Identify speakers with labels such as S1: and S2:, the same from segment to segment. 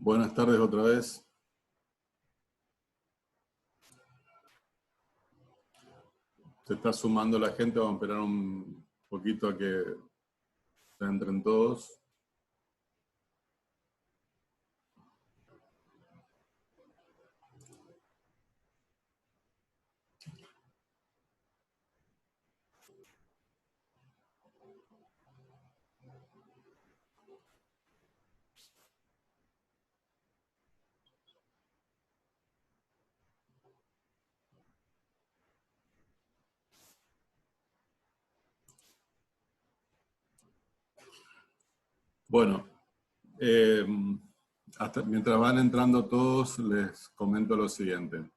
S1: Buenas tardes otra vez. Se está sumando la gente, vamos a esperar un poquito a que se entren todos. Bueno, mientras van entrando todos, les comento lo siguiente.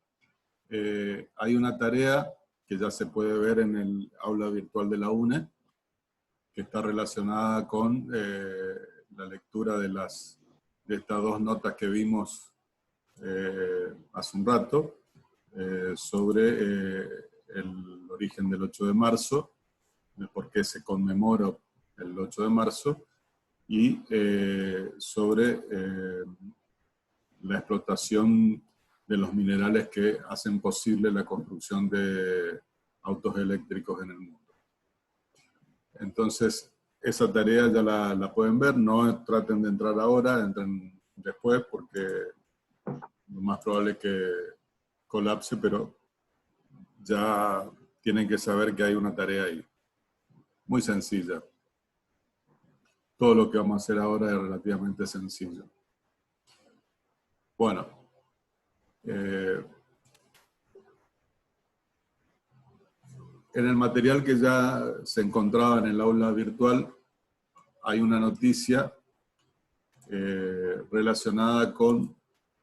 S1: Hay una tarea que ya se puede ver en el aula virtual de la UNE, que está relacionada con la lectura de estas dos notas que vimos hace un rato, sobre el origen del 8 de marzo, de por qué se conmemora el 8 de marzo, y sobre la explotación de los minerales que hacen posible la construcción de autos eléctricos en el mundo. Entonces, esa tarea ya la pueden ver, no traten de entrar ahora, entren después porque lo más probable es que colapse, pero ya tienen que saber que hay una tarea ahí. Muy sencilla. Todo lo que vamos a hacer ahora es relativamente sencillo. Bueno, en el material que ya se encontraba en el aula virtual hay una noticia relacionada con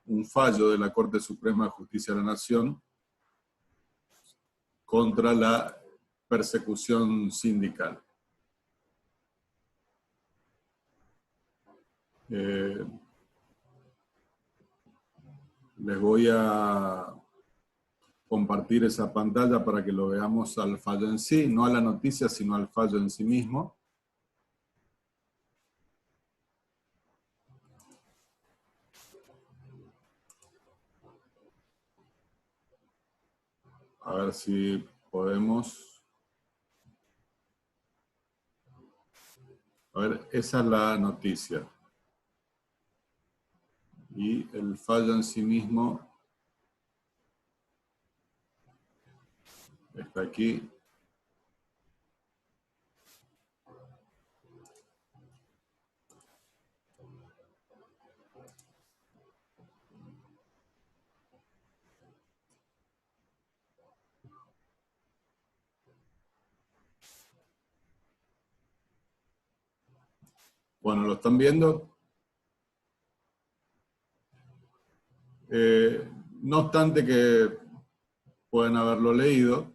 S1: un fallo de la Corte Suprema de Justicia de la Nación contra la persecución sindical. Les voy a compartir esa pantalla para que lo veamos al fallo en sí, no a la noticia, sino al fallo en sí mismo. A ver si podemos. A ver, esa es la noticia. Y el fallo en sí mismo está aquí. Bueno, ¿lo están viendo? No obstante que pueden haberlo leído,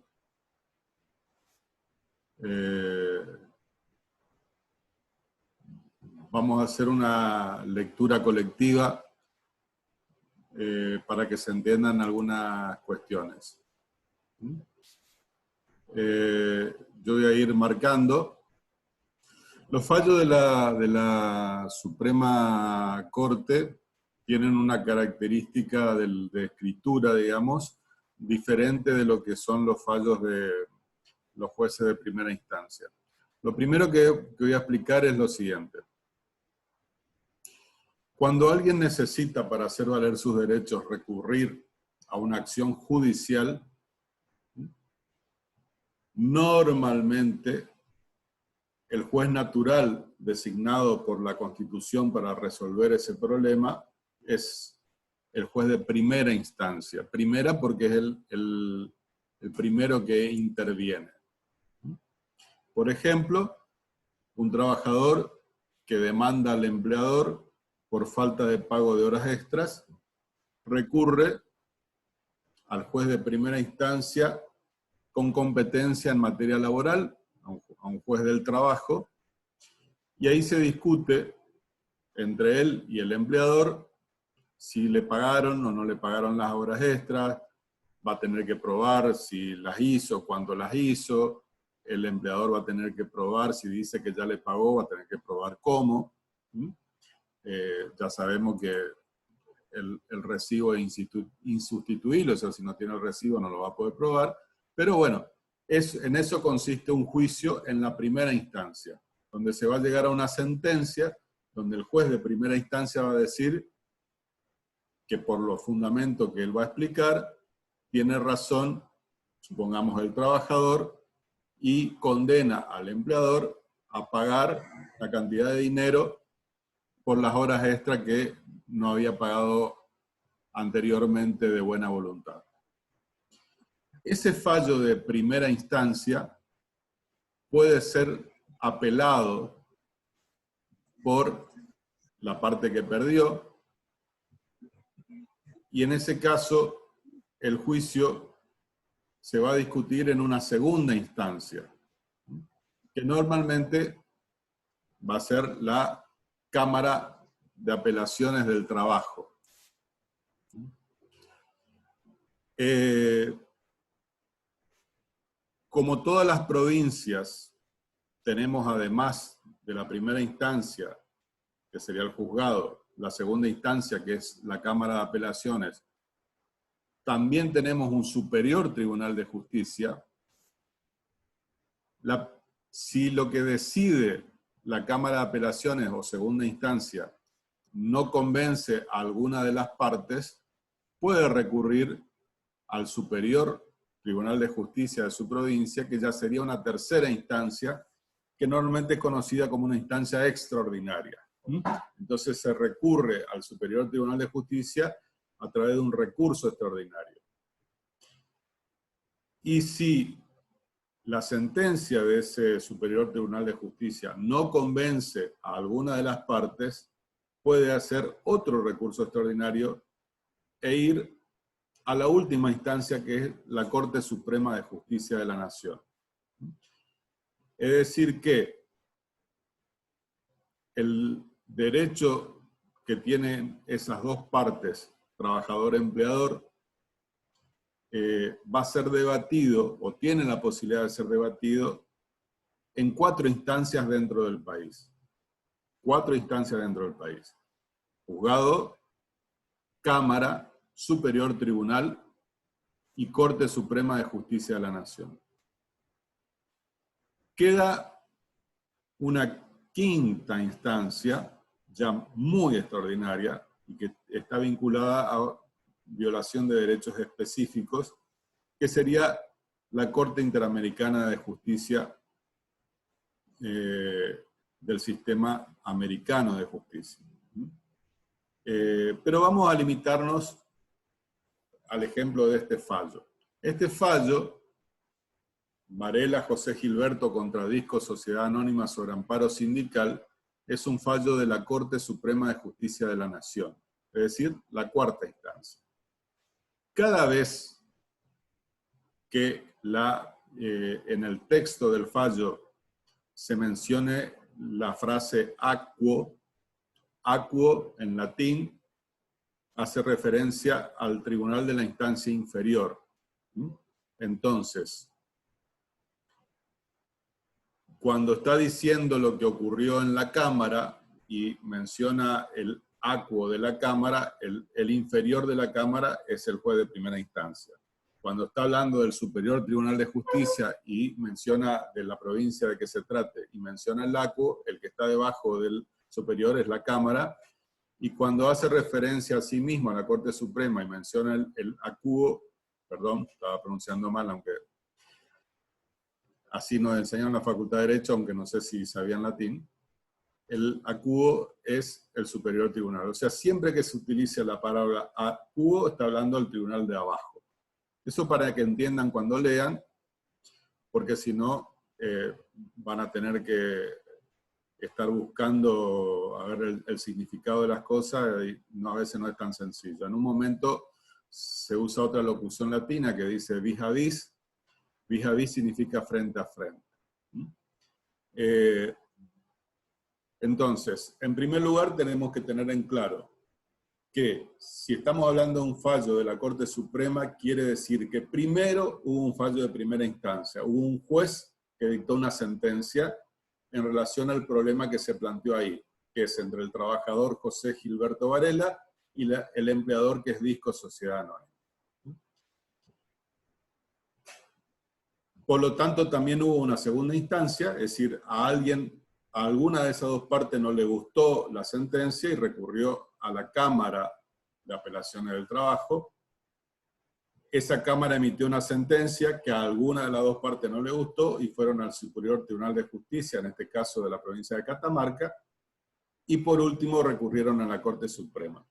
S1: vamos a hacer una lectura colectiva para que se entiendan algunas cuestiones. Yo voy a ir marcando. Los fallos de la Suprema Corte tienen una característica de escritura, digamos, diferente de lo que son los fallos de los jueces de primera instancia. Lo primero que voy a explicar es lo siguiente. Cuando alguien necesita para hacer valer sus derechos recurrir a una acción judicial, normalmente el juez natural designado por la Constitución para resolver ese problema es el juez de primera instancia. Primera porque es el primero que interviene. Por ejemplo, un trabajador que demanda al empleador por falta de pago de horas extras, recurre al juez de primera instancia con competencia en materia laboral, a un juez del trabajo, y ahí se discute entre él y el empleador si le pagaron o no le pagaron las horas extras, va a tener que probar si las hizo, cuándo las hizo, el empleador va a tener que probar si dice que ya le pagó, va a tener que probar cómo. Ya sabemos que el recibo es insustituible, o sea, si no tiene el recibo no lo va a poder probar. Pero bueno, en eso consiste un juicio en la primera instancia, donde se va a llegar a una sentencia, donde el juez de primera instancia va a decir que por los fundamentos que él va a explicar, tiene razón, supongamos, el trabajador, y condena al empleador a pagar la cantidad de dinero por las horas extra que no había pagado anteriormente de buena voluntad. Ese fallo de primera instancia puede ser apelado por la parte que perdió, y en ese caso el juicio se va a discutir en una segunda instancia, que normalmente va a ser la Cámara de Apelaciones del Trabajo. Como todas las provincias, tenemos además de la primera instancia, que sería el juzgado, la segunda instancia, que es la Cámara de Apelaciones, también tenemos un superior tribunal de justicia. Si lo que decide la Cámara de Apelaciones o segunda instancia no convence a alguna de las partes, puede recurrir al superior tribunal de justicia de su provincia, que ya sería una tercera instancia, que normalmente es conocida como una instancia extraordinaria. Entonces se recurre al superior tribunal de justicia a través de un recurso extraordinario. Y si la sentencia de ese superior tribunal de justicia no convence a alguna de las partes, puede hacer otro recurso extraordinario e ir a la última instancia, que es la Corte Suprema de Justicia de la Nación. Es decir que el derecho que tienen esas dos partes, trabajador-empleador, va a ser debatido, o tiene la posibilidad de ser debatido, en 4 instancias dentro del país. 4 instancias dentro del país. Juzgado, Cámara, Superior Tribunal y Corte Suprema de Justicia de la Nación. Queda una quinta instancia, ya muy extraordinaria, y que está vinculada a violación de derechos específicos, que sería la Corte Interamericana de Justicia del sistema americano de justicia. Pero vamos a limitarnos al ejemplo de este fallo. Este fallo, Varela José Gilberto contra Disco Sociedad Anónima sobre Amparo Sindical, es un fallo de la Corte Suprema de Justicia de la Nación, es decir, la cuarta instancia. Cada vez que en el texto del fallo se mencione la frase aquo, aquo en latín hace referencia al tribunal de la instancia inferior. Entonces, cuando está diciendo lo que ocurrió en la Cámara y menciona el aquo de la Cámara, el inferior de la Cámara es el juez de primera instancia. Cuando está hablando del Superior Tribunal de Justicia y menciona de la provincia de que se trate y menciona el aquo, el que está debajo del superior es la Cámara. Y cuando hace referencia a sí mismo a la Corte Suprema y menciona el acuo, perdón, estaba pronunciando mal, aunque así nos enseñan en la Facultad de Derecho, aunque no sé si sabían latín, el acuo es el superior tribunal. O sea, siempre que se utilice la palabra acuo, está hablando del tribunal de abajo. Eso para que entiendan cuando lean, porque si no, van a tener que estar buscando a ver el significado de las cosas, y a veces no es tan sencillo. En un momento se usa otra locución latina que dice vis a vis. Vis a vis significa frente a frente. Entonces, en primer lugar tenemos que tener en claro que si estamos hablando de un fallo de la Corte Suprema, quiere decir que primero hubo un fallo de primera instancia, hubo un juez que dictó una sentencia en relación al problema que se planteó ahí, que es entre el trabajador José Gilberto Varela y el empleador, que es Disco Sociedad Anónima. Por lo tanto, también hubo una segunda instancia, es decir, a alguna de esas dos partes no le gustó la sentencia y recurrió a la Cámara de Apelaciones del Trabajo. Esa Cámara emitió una sentencia que a alguna de las dos partes no le gustó y fueron al Superior Tribunal de Justicia, en este caso de la provincia de Catamarca, y por último recurrieron a la Corte Suprema.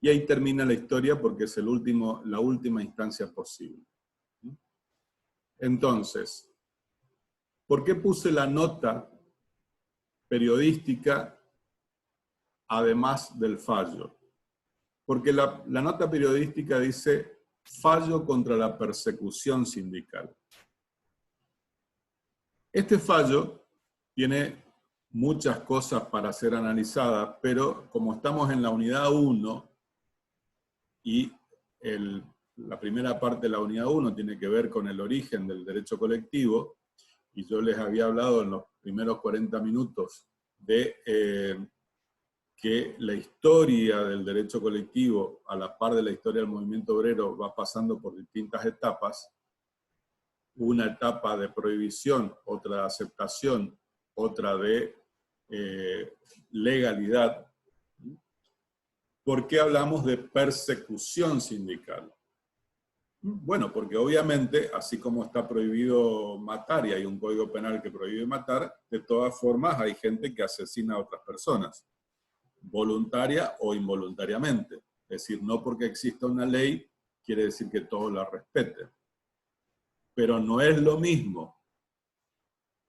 S1: Y ahí termina la historia porque es la última instancia posible. Entonces, ¿por qué puse la nota periodística además del fallo? Porque la nota periodística dice fallo contra la persecución sindical. Este fallo tiene muchas cosas para ser analizadas, pero como estamos en la unidad 1 y la primera parte de la unidad 1 tiene que ver con el origen del derecho colectivo, y yo les había hablado en los primeros 40 minutos de que la historia del derecho colectivo, a la par de la historia del movimiento obrero, va pasando por distintas etapas. Una etapa de prohibición, otra de aceptación, otra de legalidad. ¿Por qué hablamos de persecución sindical? Bueno, porque obviamente, así como está prohibido matar y hay un código penal que prohíbe matar, de todas formas hay gente que asesina a otras personas, voluntaria o involuntariamente. Es decir, no porque exista una ley quiere decir que todos la respeten. Pero no es lo mismo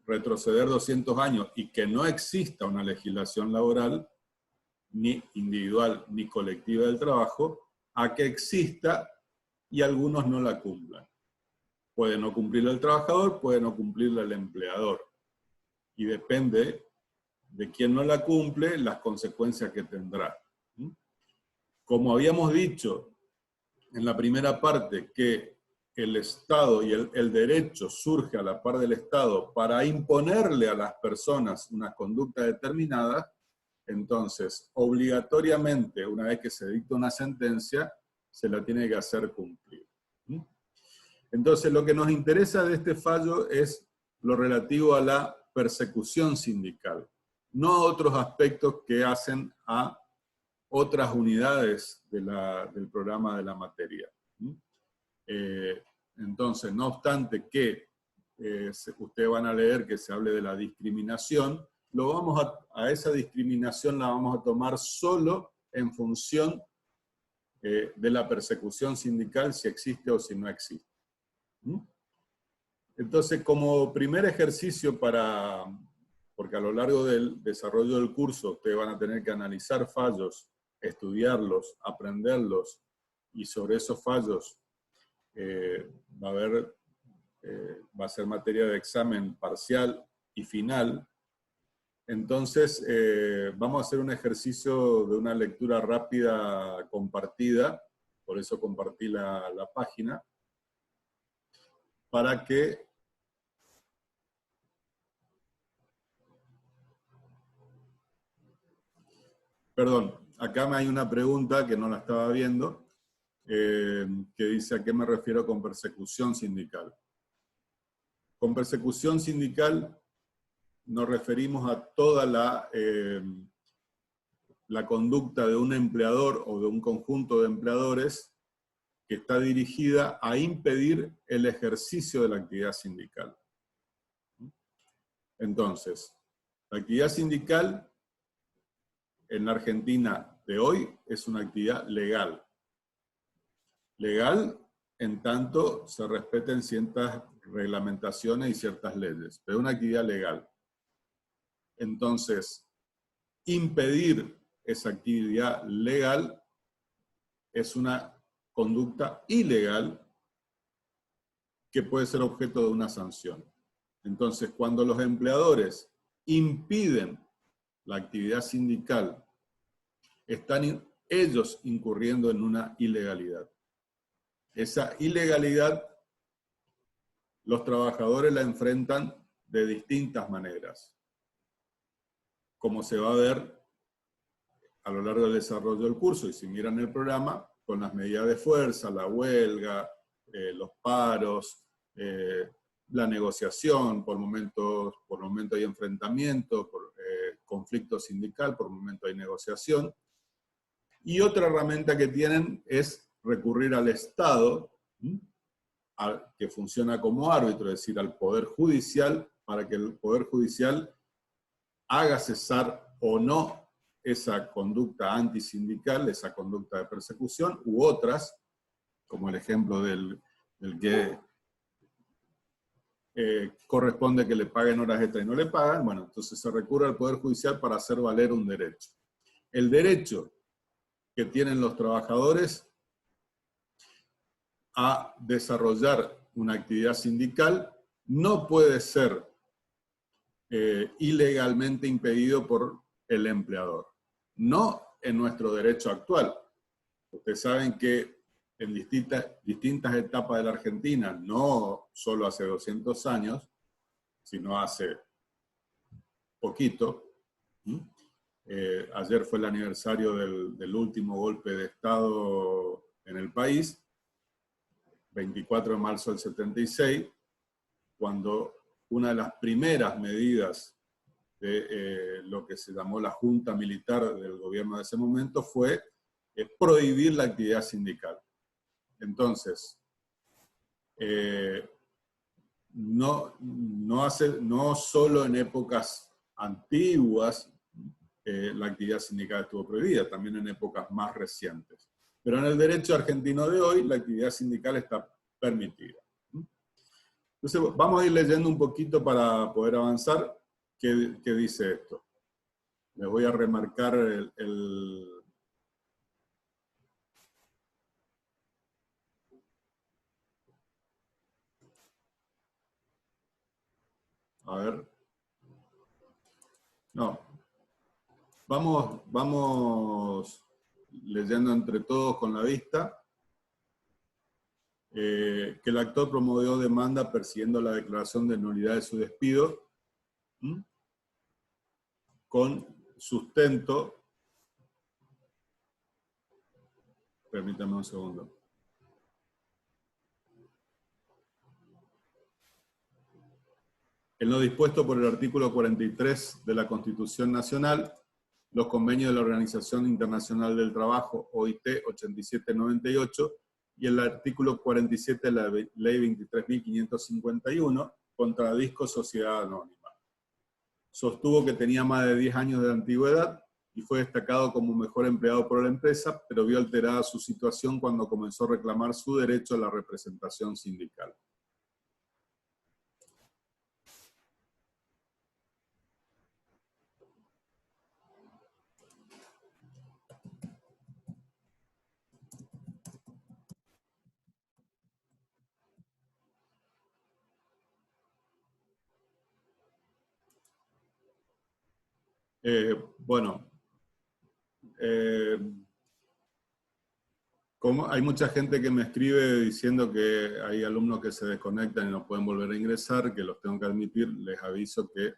S1: retroceder 200 años y que no exista una legislación laboral, ni individual ni colectiva del trabajo, a que exista y algunos no la cumplan. Puede no cumplirla el trabajador, puede no cumplirla el empleador. Y depende de quién no la cumple, las consecuencias que tendrá. Como habíamos dicho en la primera parte, que el Estado y el derecho surge a la par del Estado para imponerle a las personas una conducta determinada, entonces, obligatoriamente, una vez que se dicta una sentencia, se la tiene que hacer cumplir. Entonces, lo que nos interesa de este fallo es lo relativo a la persecución sindical, no a otros aspectos que hacen a otras unidades del programa de la materia. Entonces, no obstante que ustedes van a leer que se hable de la discriminación, a esa discriminación la vamos a tomar solo en función de la persecución sindical, si existe o si no existe. Entonces, como primer ejercicio porque a lo largo del desarrollo del curso ustedes van a tener que analizar fallos, estudiarlos, aprenderlos, y sobre esos fallos va a ser materia de examen parcial y final. Entonces, vamos a hacer un ejercicio de una lectura rápida compartida, por eso compartí la página, para que perdón, acá me hay una pregunta que no la estaba viendo, que dice ¿a qué me refiero con persecución sindical? Con persecución sindical nos referimos a toda la conducta de un empleador o de un conjunto de empleadores que está dirigida a impedir el ejercicio de la actividad sindical. Entonces, la actividad sindical en la Argentina de hoy es una actividad legal. Legal en tanto se respeten ciertas reglamentaciones y ciertas leyes, pero es una actividad legal. Entonces, impedir esa actividad legal es una conducta ilegal que puede ser objeto de una sanción. Entonces, cuando los empleadores impiden la actividad sindical, están ellos incurriendo en una ilegalidad. Esa ilegalidad, los trabajadores la enfrentan de distintas maneras, como se va a ver a lo largo del desarrollo del curso, y si miran el programa, con las medidas de fuerza, la huelga, los paros, la negociación, por momentos hay enfrentamiento, conflicto sindical, por momentos hay negociación. Y otra herramienta que tienen es recurrir al Estado, que funciona como árbitro, es decir, al Poder Judicial, para que el Poder Judicial haga cesar o no esa conducta antisindical, esa conducta de persecución, u otras, como el ejemplo del que corresponde que le paguen horas extra y no le pagan. Bueno, entonces se recurre al Poder Judicial para hacer valer un derecho. El derecho que tienen los trabajadores a desarrollar una actividad sindical no puede ser ilegalmente impedido por el empleador. No en nuestro derecho actual. Ustedes saben que en distintas etapas de la Argentina, no solo hace 200 años, sino hace poquito, ayer fue el aniversario del último golpe de Estado en el país, 24 de marzo del 76, cuando una de las primeras medidas de lo que se llamó la Junta Militar del gobierno de ese momento fue prohibir la actividad sindical. Entonces, no solo en épocas antiguas la actividad sindical estuvo prohibida, también en épocas más recientes. Pero en el derecho argentino de hoy, la actividad sindical está permitida. Entonces, vamos a ir leyendo un poquito para poder avanzar. ¿Qué dice esto? Les voy a remarcar a ver. No. Vamos leyendo entre todos con la vista. Que el actor promovió demanda persiguiendo la declaración de nulidad de su despido, con sustento. Permítanme un segundo. En lo dispuesto por el artículo 43 de la Constitución Nacional, los convenios de la Organización Internacional del Trabajo, OIT 8798, y el artículo 47 de la Ley 23.551, contra Disco Sociedad Anónima. Sostuvo que tenía más de 10 años de antigüedad y fue destacado como mejor empleado por la empresa, pero vio alterada su situación cuando comenzó a reclamar su derecho a la representación sindical. Bueno, como hay mucha gente que me escribe diciendo que hay alumnos que se desconectan y no pueden volver a ingresar, que los tengo que admitir, les aviso que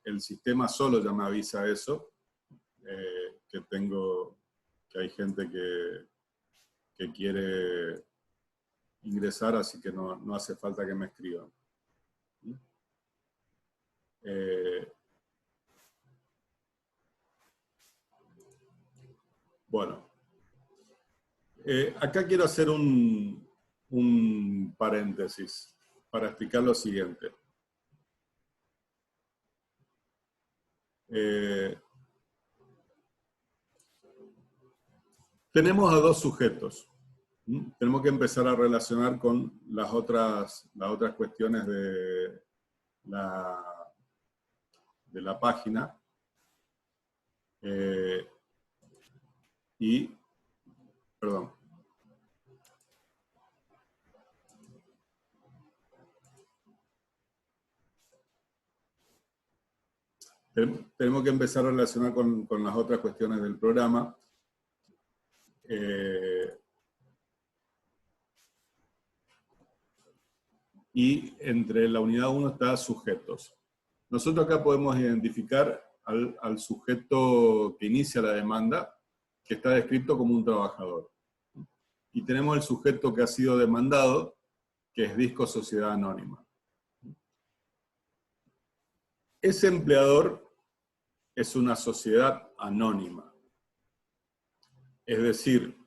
S1: el sistema solo ya me avisa eso, que hay gente que quiere ingresar, así que no hace falta que me escriban. Bueno, acá quiero hacer un paréntesis para explicar lo siguiente. Tenemos a dos sujetos. Tenemos que empezar a relacionar con las otras cuestiones de la página. Perdón. Tenemos que empezar a relacionar con las otras cuestiones del programa. Y entre la unidad 1 está sujetos. Nosotros acá podemos identificar al sujeto que inicia la demanda, que está descrito como un trabajador. Y tenemos el sujeto que ha sido demandado, que es Disco Sociedad Anónima. Ese empleador es una sociedad anónima. Es decir,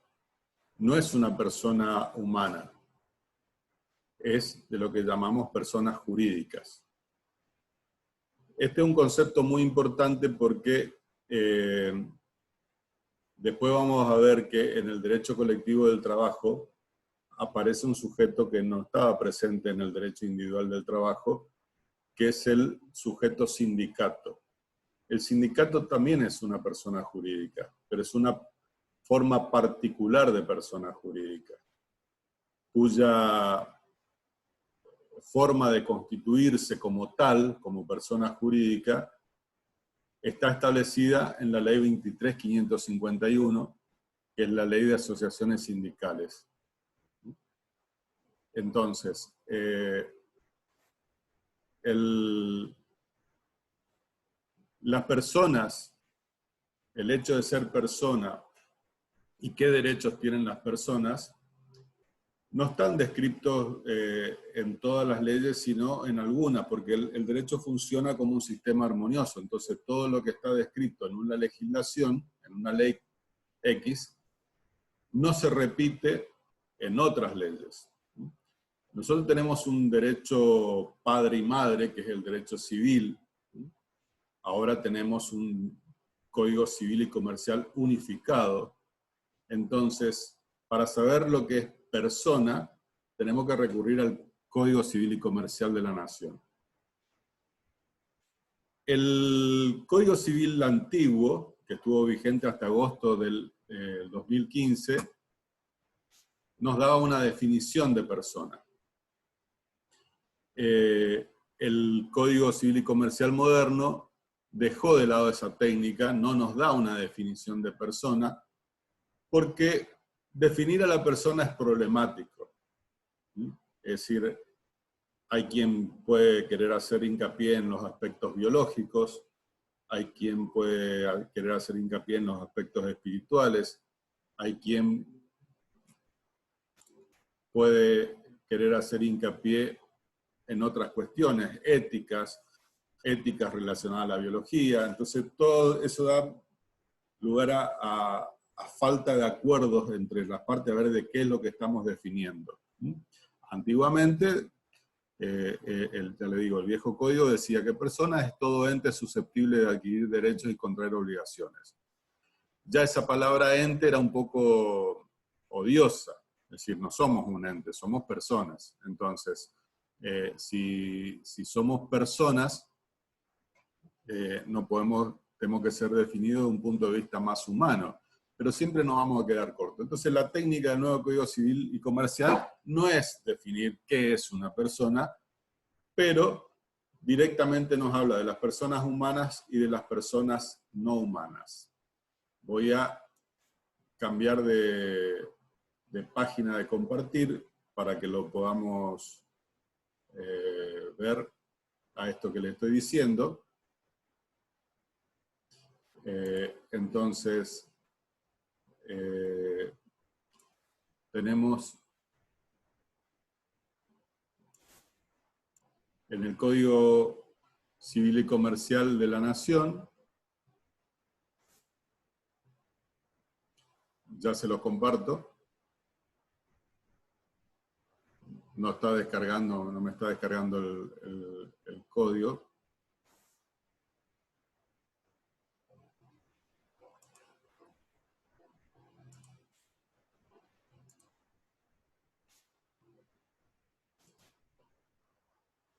S1: no es una persona humana, es de lo que llamamos personas jurídicas. Este es un concepto muy importante porque después vamos a ver que en el derecho colectivo del trabajo aparece un sujeto que no estaba presente en el derecho individual del trabajo, que es el sujeto sindicato. El sindicato también es una persona jurídica, pero es una forma particular de persona jurídica, cuya forma de constituirse como tal, como persona jurídica, está establecida en la Ley 23.551, que es la Ley de Asociaciones Sindicales. Entonces, las personas, el hecho de ser persona y qué derechos tienen las personas, no están descritos en todas las leyes, sino en algunas, porque el derecho funciona como un sistema armonioso. Entonces, todo lo que está descrito en una legislación, en una ley X, no se repite en otras leyes. Nosotros tenemos un derecho padre y madre, que es el derecho civil. Ahora tenemos un Código Civil y Comercial unificado. Entonces, para saber lo que es persona, tenemos que recurrir al Código Civil y Comercial de la Nación. El Código Civil antiguo, que estuvo vigente hasta agosto del 2015, nos daba una definición de persona. El Código Civil y Comercial moderno dejó de lado esa técnica, no nos da una definición de persona, porque definir a la persona es problemático. Es decir, hay quien puede querer hacer hincapié en los aspectos biológicos, hay quien puede querer hacer hincapié en los aspectos espirituales, hay quien puede querer hacer hincapié en otras cuestiones éticas relacionadas a la biología. Entonces todo eso da lugar a falta de acuerdos entre las partes a ver de qué es lo que estamos definiendo. Antiguamente, ya le digo, el viejo código decía que persona es todo ente susceptible de adquirir derechos y contraer obligaciones. Ya esa palabra ente era un poco odiosa, es decir, no somos un ente, somos personas. Entonces, si somos personas, tenemos que ser definidos de un punto de vista más humano, pero siempre nos vamos a quedar cortos. Entonces la técnica del nuevo Código Civil y Comercial no es definir qué es una persona, pero directamente nos habla de las personas humanas y de las personas no humanas. Voy a cambiar de página de compartir para que lo podamos ver a esto que le estoy diciendo. Entonces, tenemos en el Código Civil y Comercial de la Nación, ya se los comparto, no me está descargando el código.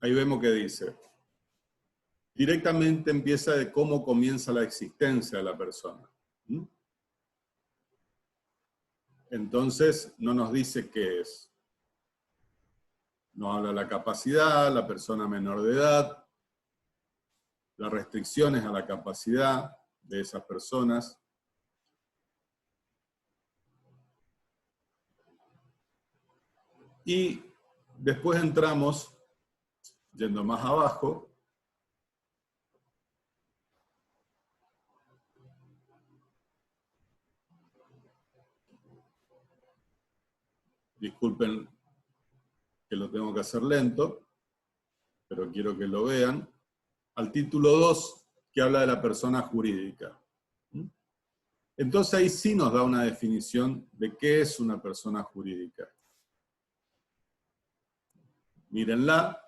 S1: Ahí vemos que dice, directamente empieza de cómo comienza la existencia de la persona. Entonces, no nos dice qué es. Nos habla de la capacidad, la persona menor de edad, las restricciones a la capacidad de esas personas. Y después entramos, yendo más abajo, disculpen que lo tengo que hacer lento, pero quiero que lo vean, al título 2, que habla de la persona jurídica. Entonces ahí sí nos da una definición de qué es una persona jurídica. Mírenla,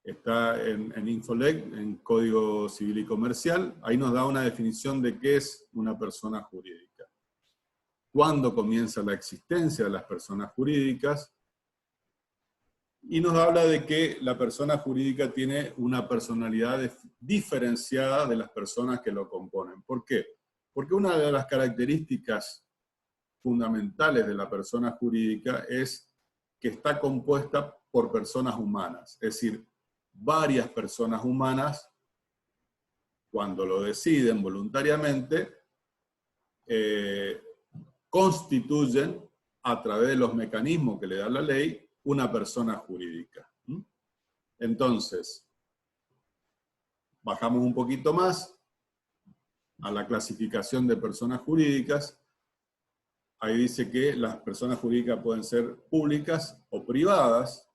S1: está en Infolec, en Código Civil y Comercial, ahí nos da una definición de qué es una persona jurídica. Cuándo comienza la existencia de las personas jurídicas, y nos habla de que la persona jurídica tiene una personalidad diferenciada de las personas que lo componen. ¿Por qué? Porque una de las características fundamentales de la persona jurídica es que está compuesta por personas humanas, es decir, varias personas humanas, cuando lo deciden voluntariamente, constituyen, a través de los mecanismos que le da la ley, una persona jurídica. Entonces, bajamos un poquito más a la clasificación de personas jurídicas. Ahí dice que las personas jurídicas pueden ser públicas o privadas.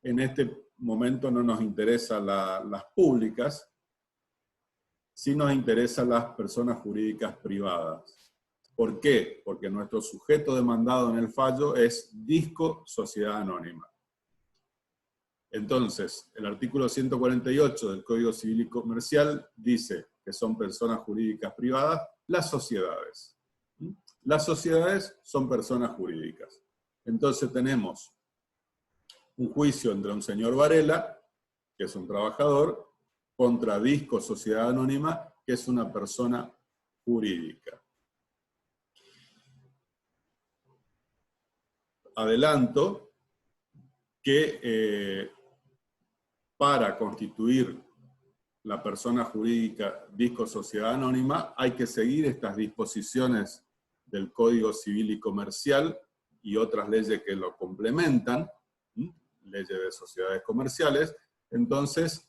S1: En este momento no nos interesan las públicas, sí nos interesan las personas jurídicas privadas. ¿Por qué? Porque nuestro sujeto demandado en el fallo es Disco Sociedad Anónima. Entonces, el artículo 148 del Código Civil y Comercial dice que son personas jurídicas privadas las sociedades. Las sociedades son personas jurídicas. Entonces tenemos un juicio entre un señor Varela, que es un trabajador, contra Disco Sociedad Anónima, que es una persona jurídica. Adelanto que para constituir la persona jurídica Disco Sociedad Anónima hay que seguir estas disposiciones del Código Civil y Comercial y otras leyes que lo complementan, leyes de sociedades comerciales. Entonces,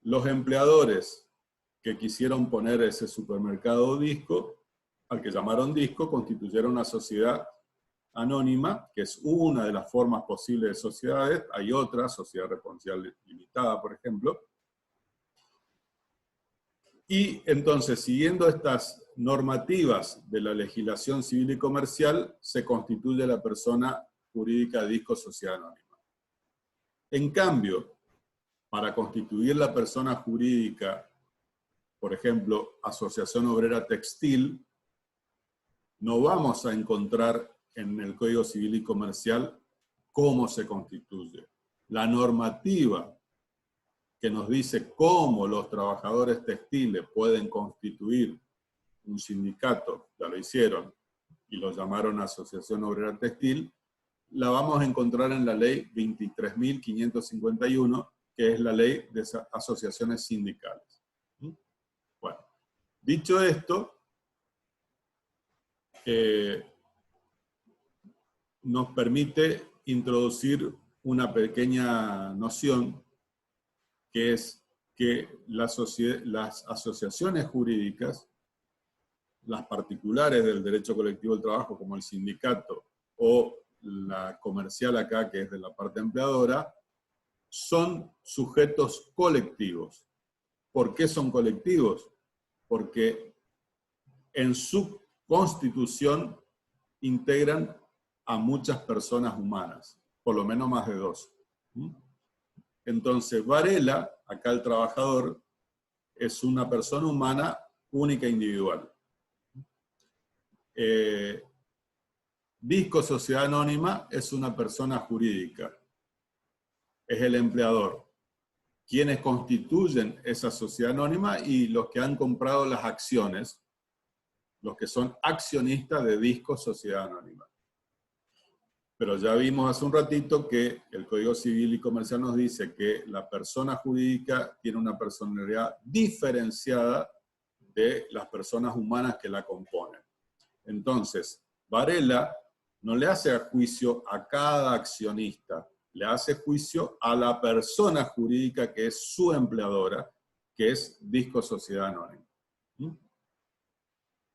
S1: los empleadores que quisieron poner ese supermercado Disco, al que llamaron Disco, constituyeron una sociedad anónima, que es una de las formas posibles de sociedades. Hay otra, sociedad responsable limitada, por ejemplo. Y entonces, siguiendo estas normativas de la legislación civil y comercial, se constituye la persona jurídica Disco Sociedad Anónima. En cambio, para constituir la persona jurídica, por ejemplo, Asociación Obrera Textil, no vamos a encontrar en el Código Civil y Comercial cómo se constituye. La normativa que nos dice cómo los trabajadores textiles pueden constituir un sindicato, ya lo hicieron, y lo llamaron Asociación Obrera Textil, la vamos a encontrar en la ley 23.551, que es la ley de asociaciones sindicales. Bueno, dicho esto, nos permite introducir una pequeña noción, que es que las asociaciones jurídicas, las particulares del derecho colectivo del trabajo, como el sindicato, o la comercial acá, que es de la parte empleadora, son sujetos colectivos. ¿Por qué son colectivos? Porque en su constitución integran a muchas personas humanas, por lo menos más de dos. Entonces, Varela, acá el trabajador, es una persona humana única e individual. Disco Sociedad Anónima es una persona jurídica. Es el empleador. Quienes constituyen esa sociedad anónima y los que han comprado las acciones, los que son accionistas de Disco Sociedad Anónima. Pero ya vimos hace un ratito que el Código Civil y Comercial nos dice que la persona jurídica tiene una personalidad diferenciada de las personas humanas que la componen. Entonces, Varela no le hace juicio a cada accionista, le hace juicio a la persona jurídica que es su empleadora, que es Disco Sociedad Anónima.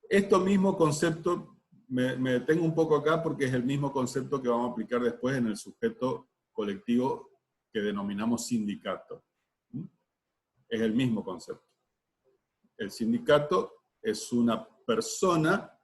S1: Esto mismo concepto me detengo un poco acá porque es el mismo concepto que vamos a aplicar después en el sujeto colectivo que denominamos sindicato. Es el mismo concepto. El sindicato es una persona,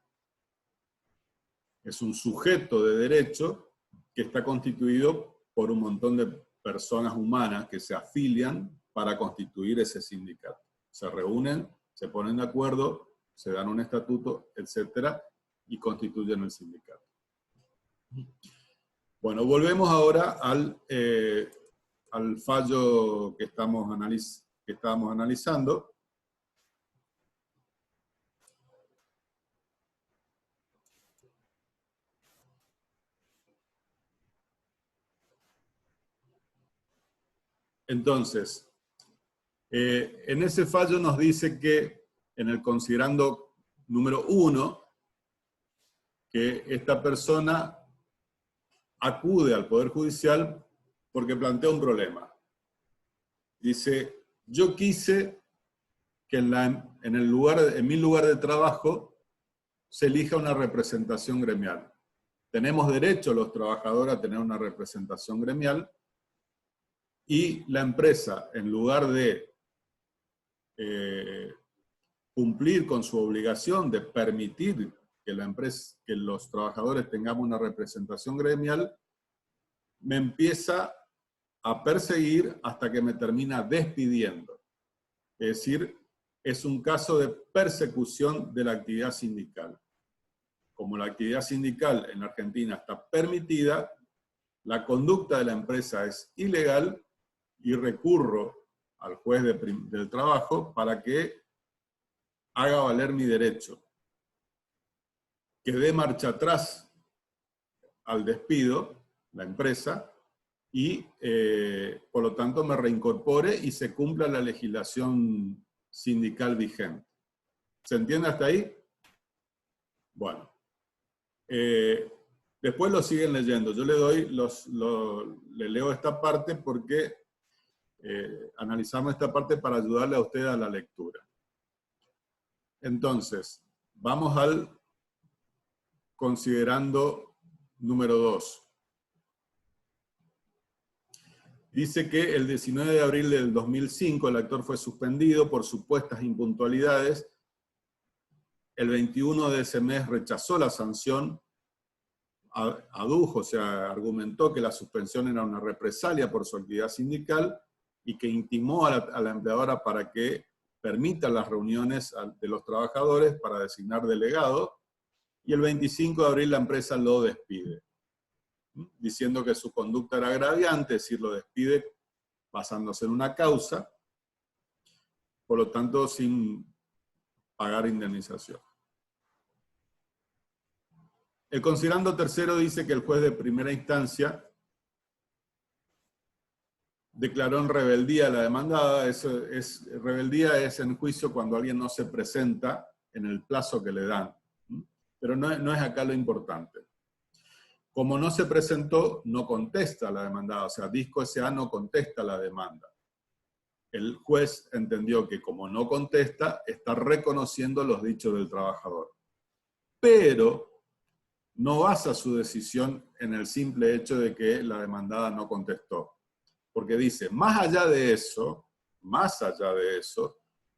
S1: es un sujeto de derecho que está constituido por un montón de personas humanas que se afilian para constituir ese sindicato. Se reúnen, se ponen de acuerdo, se dan un estatuto, etcétera, y constituyen el sindicato. Bueno, volvemos ahora al fallo que estábamos analizando. Entonces, en ese fallo nos dice que en el considerando número 1, que esta persona acude al Poder Judicial porque plantea un problema. Dice, yo quise que en mi lugar de trabajo se elija una representación gremial. Tenemos derecho los trabajadores a tener una representación gremial y la empresa, en lugar de cumplir con su obligación de permitir que los trabajadores tengamos una representación gremial, me empieza a perseguir hasta que me termina despidiendo. Es decir, es un caso de persecución de la actividad sindical. Como la actividad sindical en Argentina está permitida, la conducta de la empresa es ilegal y recurro al juez del trabajo para que haga valer mi derecho, que dé marcha atrás al despido, la empresa, y por lo tanto me reincorpore y se cumpla la legislación sindical vigente. ¿Se entiende hasta ahí? Bueno. Después lo siguen leyendo. Yo le leo esta parte porque analizamos esta parte para ayudarle a usted a la lectura. Entonces, vamos al considerando número 2. Dice que el 19 de abril del 2005 el actor fue suspendido por supuestas impuntualidades. El 21 de ese mes rechazó la sanción, adujo, o sea, argumentó que la suspensión era una represalia por su actividad sindical y que intimó a la empleadora para que permita las reuniones de los trabajadores para designar delegados, y el 25 de abril la empresa lo despide, diciendo que su conducta era agraviante, es decir, lo despide basándose en una causa, por lo tanto sin pagar indemnización. El considerando tercero dice que el juez de primera instancia declaró en rebeldía la demandada. Rebeldía es en juicio cuando alguien no se presenta en el plazo que le dan. Pero no es acá lo importante. Como no se presentó, no contesta la demandada. O sea, Disco S.A. no contesta la demanda. El juez entendió que como no contesta, está reconociendo los dichos del trabajador. Pero no basa su decisión en el simple hecho de que la demandada no contestó. Porque dice, más allá de eso,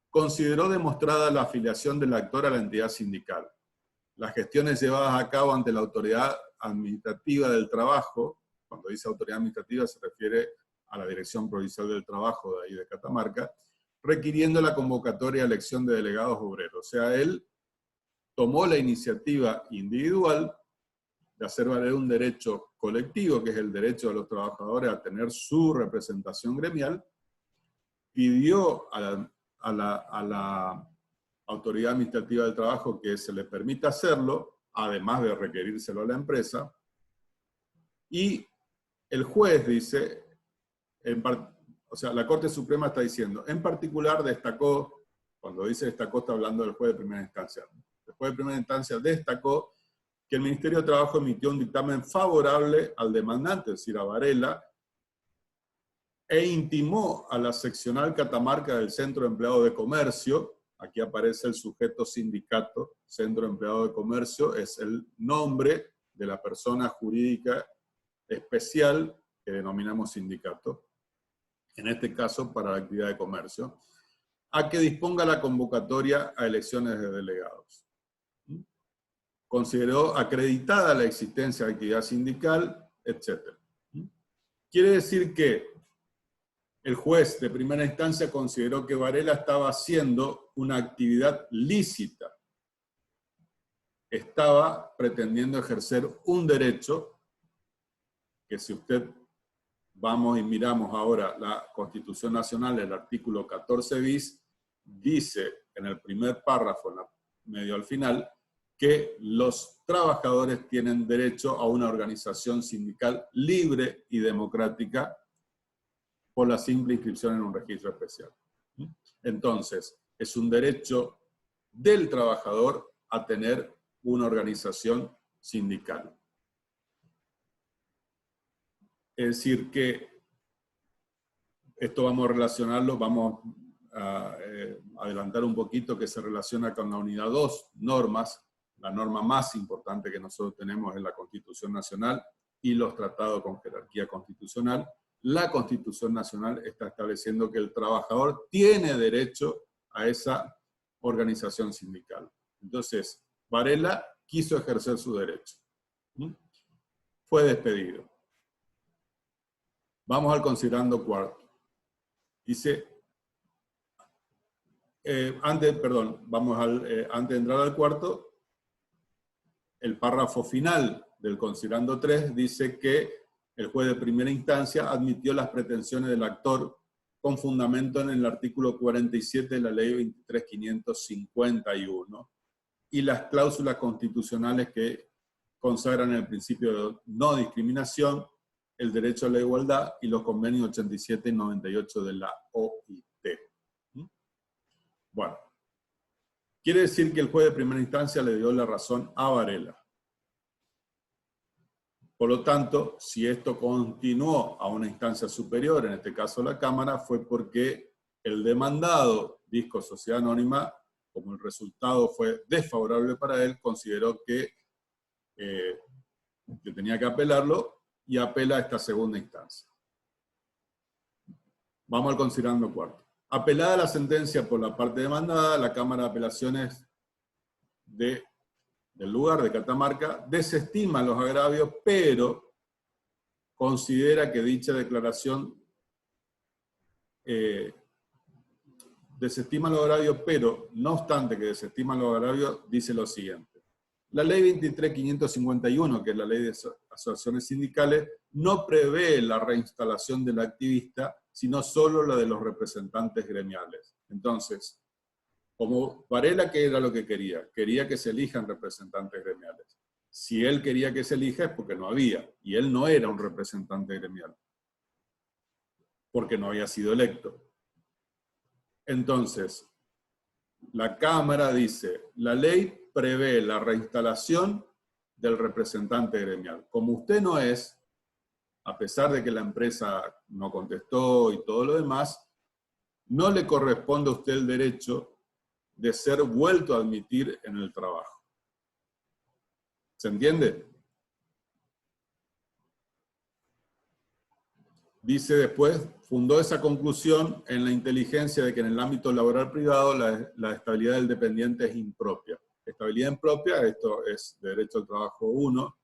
S1: consideró demostrada la afiliación del actor a la entidad sindical. Las gestiones llevadas a cabo ante la autoridad administrativa del trabajo, cuando dice autoridad administrativa se refiere a la Dirección Provincial del Trabajo de ahí de Catamarca, requiriendo la convocatoria a elección de delegados obreros. O sea, él tomó la iniciativa individual de hacer valer un derecho colectivo, que es el derecho de los trabajadores a tener su representación gremial, pidió a la autoridad administrativa del trabajo que se le permita hacerlo, además de requerírselo a la empresa, y el juez dice, o sea, la Corte Suprema está diciendo, en particular destacó, cuando dice destacó está hablando del juez de primera instancia, el juez de primera instancia destacó que el Ministerio de Trabajo emitió un dictamen favorable al demandante, es decir, a Varela, e intimó a la seccional Catamarca del Centro de Empleados de Comercio aquí aparece el sujeto sindicato, Centro Empleado de Comercio, es el nombre de la persona jurídica especial que denominamos sindicato, en este caso para la actividad de comercio, a que disponga la convocatoria a elecciones de delegados. Consideró acreditada la existencia de actividad sindical, etc. Quiere decir que el juez de primera instancia consideró que Varela estaba haciendo una actividad lícita. Estaba pretendiendo ejercer un derecho que, si usted vamos y miramos ahora la Constitución Nacional, el artículo 14 bis, dice en el primer párrafo, medio al final, que los trabajadores tienen derecho a una organización sindical libre y democrática por la simple inscripción en un registro especial. Entonces, es un derecho del trabajador a tener una organización sindical. Es decir que esto vamos a relacionarlo, vamos a adelantar un poquito, que se relaciona con la unidad 2, normas. La norma más importante que nosotros tenemos es la Constitución Nacional y los tratados con jerarquía constitucional. La Constitución Nacional está estableciendo que el trabajador tiene derecho a esa organización sindical. Entonces, Varela quiso ejercer su derecho. Fue despedido. Vamos al considerando cuarto. Dice, antes de entrar al cuarto, el párrafo final del considerando 3 dice que el juez de primera instancia admitió las pretensiones del actor con fundamento en el artículo 47 de la ley 23.551 y las cláusulas constitucionales que consagran el principio de no discriminación, el derecho a la igualdad y los convenios 87 y 98 de la OIT. Bueno, quiere decir que el juez de primera instancia le dio la razón a Varela. Por lo tanto, si esto continuó a una instancia superior, en este caso la Cámara, fue porque el demandado, Disco Sociedad Anónima, como el resultado fue desfavorable para él, consideró que tenía que apelarlo y apela a esta segunda instancia. Vamos al considerando cuarto. Apelada la sentencia por la parte demandada, la Cámara de Apelaciones del lugar de Catamarca desestima los agravios, pero considera que dicha declaración desestima los agravios, pero no obstante que desestima los agravios, dice lo siguiente. La ley 23.551, que es la ley de asociaciones sindicales, no prevé la reinstalación del activista, sino solo la de los representantes gremiales. Entonces, como Varela, ¿qué era lo que quería? Quería que se elijan representantes gremiales. Si él quería que se elija es porque no había, y él no era un representante gremial, porque no había sido electo. Entonces, la Cámara dice, la ley prevé la reinstalación del representante gremial. Como usted no es, a pesar de que la empresa no contestó y todo lo demás, no le corresponde a usted el derecho de ser vuelto a admitir en el trabajo. ¿Se entiende? Dice después, fundó esa conclusión en la inteligencia de que en el ámbito laboral privado la estabilidad del dependiente es impropia. Estabilidad impropia, esto es derecho al trabajo 1,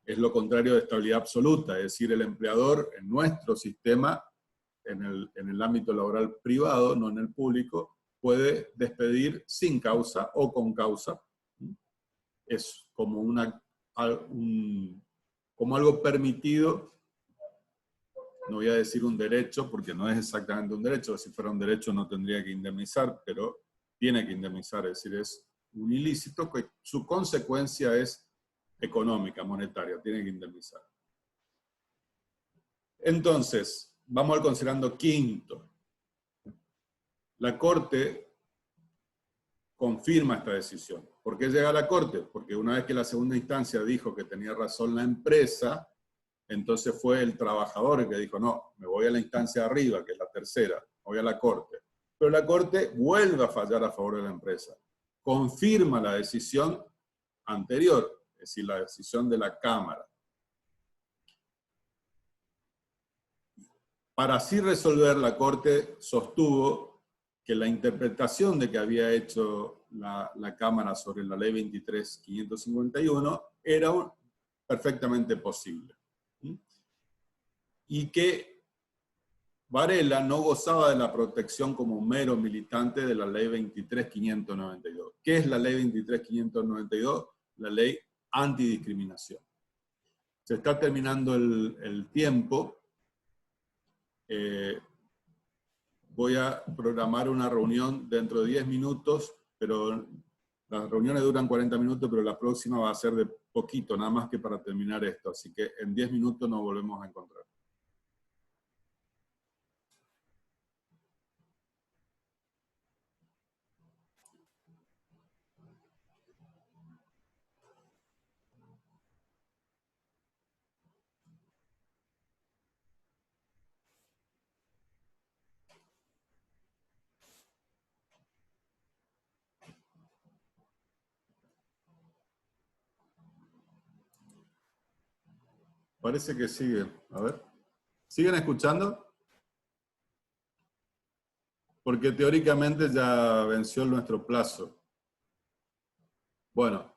S1: es lo contrario de estabilidad absoluta, es decir, el empleador en nuestro sistema, en el ámbito laboral privado, no en el público, puede despedir sin causa o con causa. Es como, como algo permitido. No voy a decir un derecho, porque no es exactamente un derecho. Si fuera un derecho no tendría que indemnizar, pero tiene que indemnizar. Es decir, es un ilícito que su consecuencia es económica, monetaria. Tiene que indemnizar. Entonces, vamos al considerando quinto. La Corte confirma esta decisión. ¿Por qué llega a la Corte? Porque una vez que la segunda instancia dijo que tenía razón la empresa, entonces fue el trabajador el que dijo, no, me voy a la instancia de arriba, que es la tercera, voy a la Corte. pero la Corte vuelve a fallar a favor de la empresa. Confirma la decisión anterior, es decir, la decisión de la Cámara. Para así resolver, la Corte sostuvo que la interpretación de que había hecho la Cámara sobre la Ley 23.551 era perfectamente posible. Y que Varela no gozaba de la protección como mero militante de la Ley 23.592. ¿Qué es la Ley 23.592? La ley antidiscriminación. Se está terminando el tiempo. Voy a programar una reunión dentro de 10 minutos, pero las reuniones duran 40 minutos, pero la próxima va a ser de poquito, nada más que para terminar esto. Así que en 10 minutos nos volvemos a encontrar. Parece que sigue. A ver. ¿Siguen escuchando? Porque teóricamente ya venció nuestro plazo. Bueno,